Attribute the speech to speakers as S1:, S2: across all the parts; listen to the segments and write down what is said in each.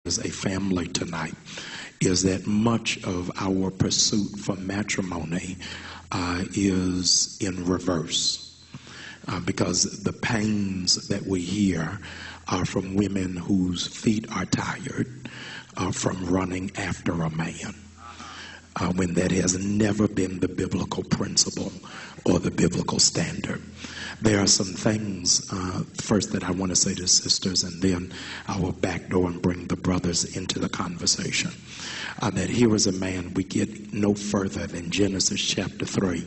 S1: as a family tonight is that much of our pursuit for matrimony is in reverse, because the pains that we hear are from women whose feet are tired from running after a man, when that has never been the biblical principle or the biblical standard. There are some things, first, that I want to say to sisters, and then I will backdoor and bring the brothers into the conversation. That here is a man, we get no further than Genesis chapter 3,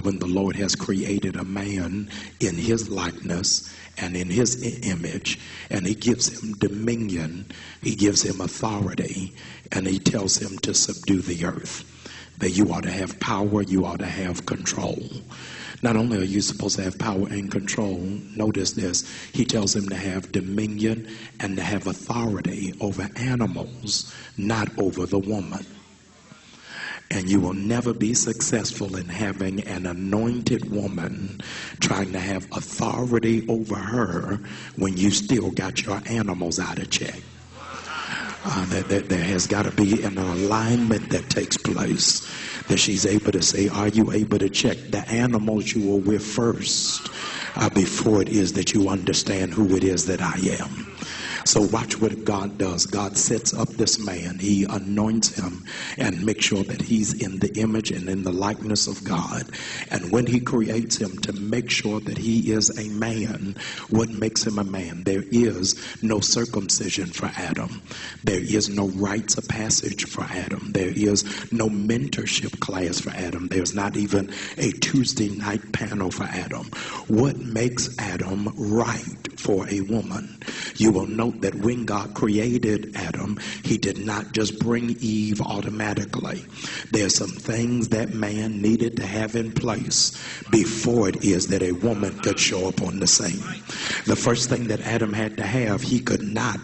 S1: when the Lord has created a man in his likeness and in his image, and he gives him dominion, he gives him authority, and he tells him to subdue the earth. That you ought to have power, you ought to have control. Not only are you supposed to have power and control, notice this, he tells him to have dominion and to have authority over animals, not over the woman. And you will never be successful in having an anointed woman trying to have authority over her when you still got your animals out of check. There has got to be an alignment that takes place, that she's able to say, are you able to check the animals you were with first before it is that you understand who it is that I am? So watch what God does. God sets up this man. He anoints him and makes sure that he's in the image and in the likeness of God. And when he creates him to make sure that he is a man, what makes him a man? There is no circumcision for Adam. There is no rites of passage for Adam. There is no mentorship class for Adam. There's not even a Tuesday night panel for Adam. What makes Adam right for a woman? You will note that when God created Adam, he did not just bring Eve automatically. There's some things that man needed to have in place before it is that a woman could show up on the scene. The first thing that Adam had to have,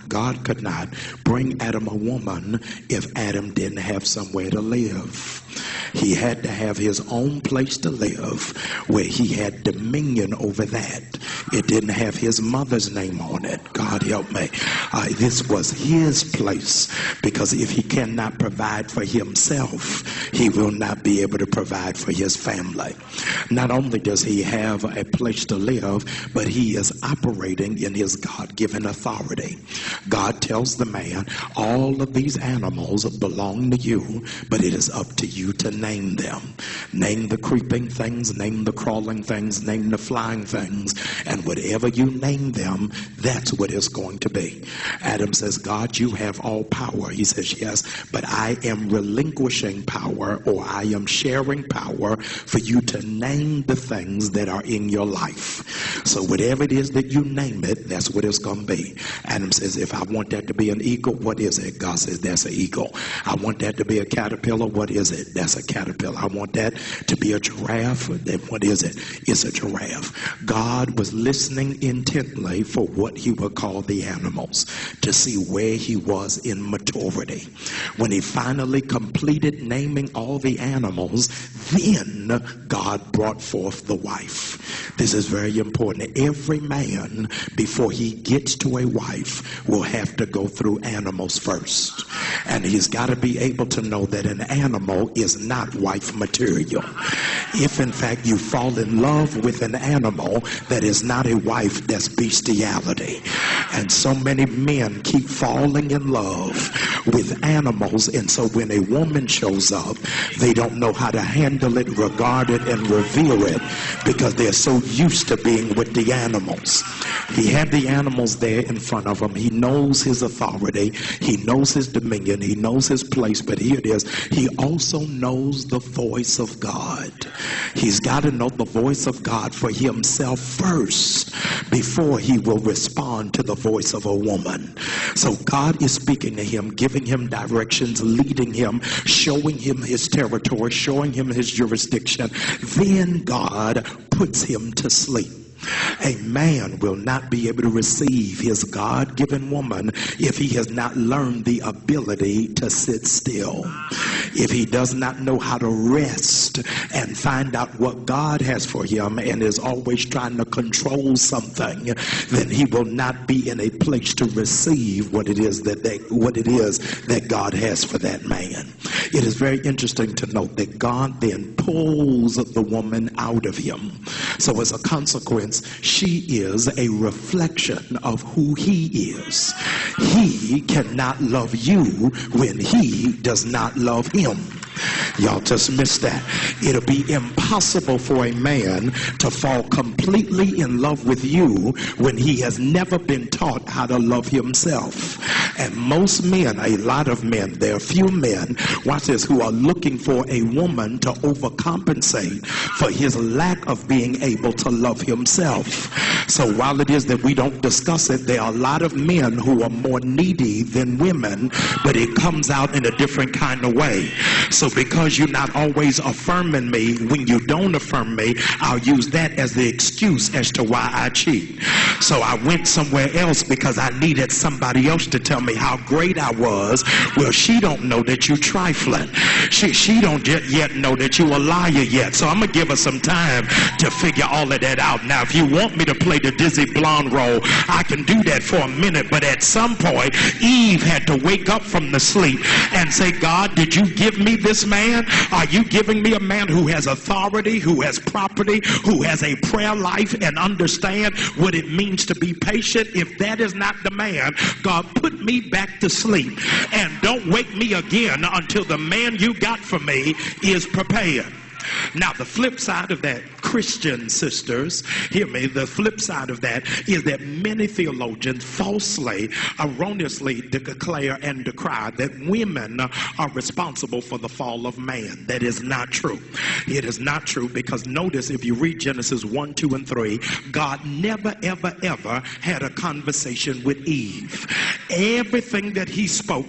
S1: God could not bring Adam a woman if Adam didn't have somewhere to live. He had to have his own place to live where he had dominion over that. It didn't have his mother's name on it. God help me. This was his place, because if he cannot provide for himself, he will not be able to provide for his family. Not only does he have a place to live, but he is operating in his God-given authority. God tells the man, all of these animals belong to you, but it is up to you to name them. Name the creeping things, name the crawling things, name the flying things, and whatever you name them, that's what it's going to be. Adam says, God, you have all power. He says, yes, but I am relinquishing power, or I am sharing power for you to name the things that are in your life. So whatever it is that you name it, that's what it's going to be. Adam says, if I want that to be an eagle, what is it? God says, that's an eagle. I want that to be a caterpillar. What is it? That's a caterpillar. I want that to be a giraffe. Then what is it? It's a giraffe. God was listening intently for what he would call the animals, to see where he was in maturity. When he finally completed naming all the animals, then God brought forth the wife. This is very important. Every man, before he gets to a wife, will have to go through animals first. And he's got to be able to know that an animal is not wife material. If in fact you fall in love with an animal that is not a wife, that's bestiality. And so many men keep falling in love with animals, and so when a woman shows up, they don't know how to handle it, regard it, and revere it, because they're so used to being with the animals. He had the animals there in front of him. He knows his authority. He knows his dominion. He knows his place. But here it is. He also knows the voice of God. He's got to know the voice of God for himself first before he will respond to the voice of a woman. So God is speaking to him, giving him directions, leading him, showing him his territory, showing him his jurisdiction. Then God puts him to sleep. A man will not be able to receive his God-given woman if he has not learned the ability to sit still. If he does not know how to rest and find out what God has for him and is always trying to control something, then he will not be in a place to receive what it is that God has for that man. It is very interesting to note that God then pulls the woman out of him. So as a consequence, she is a reflection of who he is. He cannot love you when he does not love him. Y'all just missed that. It'll be impossible for a man to fall completely in love with you when he has never been taught how to love himself. And most men, a lot of men, there are few men, watch this, who are looking for a woman to overcompensate for his lack of being able to love himself. So while it is that we don't discuss it, there are a lot of men who are more needy than women, but it comes out in a different kind of way. So because you're not always affirming me, when you don't affirm me, I'll use that as the excuse as to why I cheat. So I went somewhere else because I needed somebody else to tell me how great I was. Well, she don't know that you trifling. She don't yet know that you a liar yet. So I'm going to give her some time to figure all of that out. Now, if you want me to play the dizzy blonde role, I can do that for a minute. But at some point, Eve had to wake up from the sleep and say, God, did you give me this man? Are you giving me a man who has authority, who has property, who has a prayer life and understand what it means to be patient? If that is not the man, God, put me back to sleep and don't wake me again until the man you got for me is prepared. Now, the flip side of that, Christian sisters, hear me, the flip side of that is that many theologians falsely, erroneously declare and decry that women are responsible for the fall of man. That is not true. It is not true because notice if you read Genesis 1, 2, and 3, God never, ever, ever had a conversation with Eve. Everything that he spoke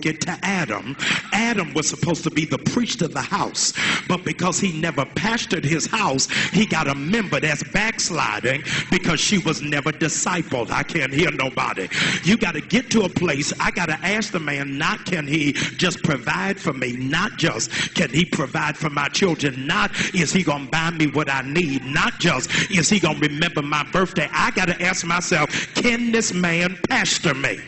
S1: it to Adam. Adam was supposed to be the priest of the house, but because he never pastored his house, he got a member that's backsliding because she was never discipled. I can't hear nobody. You got to get to a place, I got to ask the man, not can he just provide for me, not just can he provide for my children, not is he going to buy me what I need, not just is he going to remember my birthday. I got to ask myself, can this man pastor me?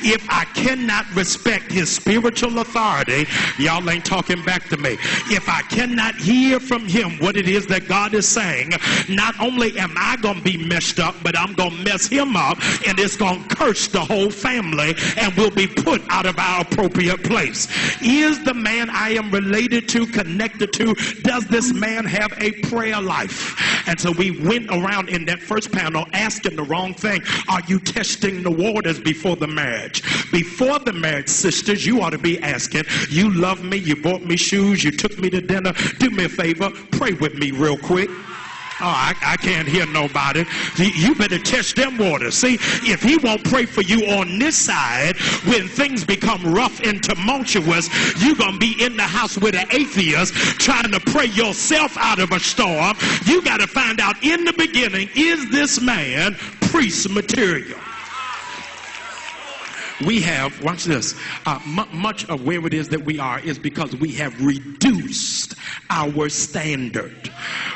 S1: If I cannot respect his spiritual authority, y'all ain't talking back to me. If I cannot hear from him what it is that God is saying, not only am I going to be messed up, but I'm going to mess him up, and it's going to curse the whole family, and we'll be put out of our appropriate place. Is the man I am related to, connected to, does this man have a prayer life? And so we went around in that first panel asking the wrong thing. Are you testing the waters before the marriage? Before the marriage, sisters, you ought to be asking, you love me, you bought me shoes, you took me to dinner, do me a favor, pray with me real quick. Oh, I can't hear nobody. You better test them waters. See, if he won't pray for you on this side, when things become rough and tumultuous, you're going to be in the house with an atheist trying to pray yourself out of a storm. You got to find out in the beginning, is this man priest material? We have, watch this, much of where it is that we are is because we have reduced our standard.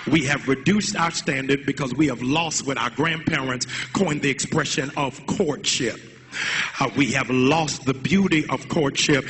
S1: We have reduced our standard because we have lost what our grandparents coined the expression of courtship. We have lost the beauty of courtship.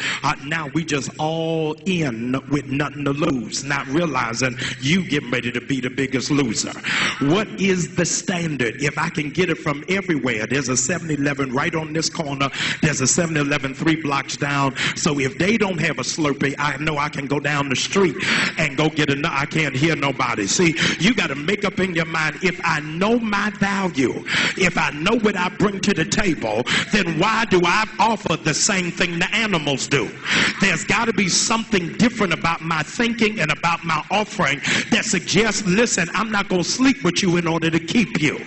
S1: Now we just all in with nothing to lose, not realizing you getting ready to be the biggest loser. What is the standard? If I can get it from everywhere, there's a 7-Eleven right on this corner. There's a 7-Eleven 3 blocks down. So if they don't have a Slurpee, I know I can go down the street and go get another. I can't hear nobody. See, you got to make up in your mind, if I know my value, if I know what I bring to the table, then why do I offer the same thing the animals do? There's got to be something different about my thinking and about my offering that suggests, listen, I'm not going to sleep with you in order to keep you.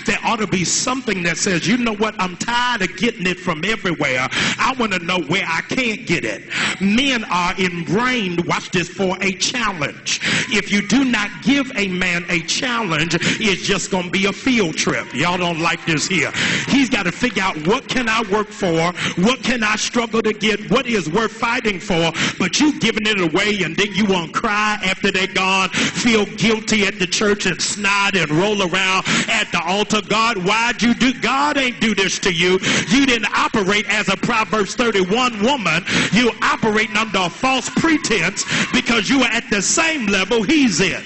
S1: There ought to be something that says, you know what, I'm tired of getting it from everywhere. I want to know where I can't get it. Men are ingrained, watch this, for a challenge. If you do not give a man a challenge, it's just going to be a field trip. Y'all don't like this here. He's got to figure out, what can I work for? What can I struggle to get? What is worth fighting for? But you giving it away, and then you want to cry after they're gone, feel guilty at the church and snot and roll around at the altar. God, why'd you do? God ain't do this to you. You didn't operate as a Proverbs 31 woman. You operating under a false pretense because you are at the same level he's in.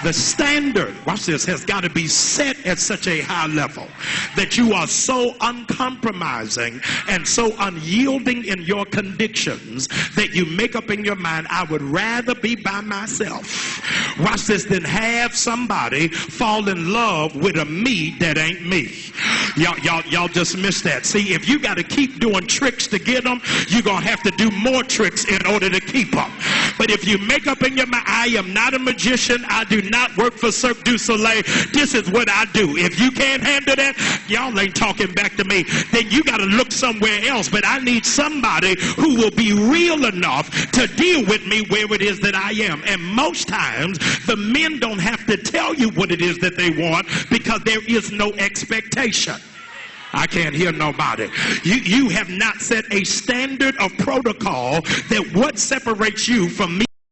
S1: The standard, watch this, has got to be set at such a high level that you are so uncompromising and so unyielding in your convictions that you make up in your mind, I would rather be by myself, watch this, than have somebody fall in love with a me that ain't me. Y'all just missed that. See, if you got to keep doing tricks to get them, you're going to have to do more tricks in order to keep them. But if you make up in your mind, I am not a magician, I do not work for Cirque du Soleil, this is what I do. If you can't handle that, y'all ain't talking back to me. Then you got to look somewhere else. But I need somebody who will be real enough to deal with me where it is that I am. And most times, the men don't have to tell you what it is that they want because there is no expectation. I can't hear nobody. You have not set a standard of protocol that what separates you from me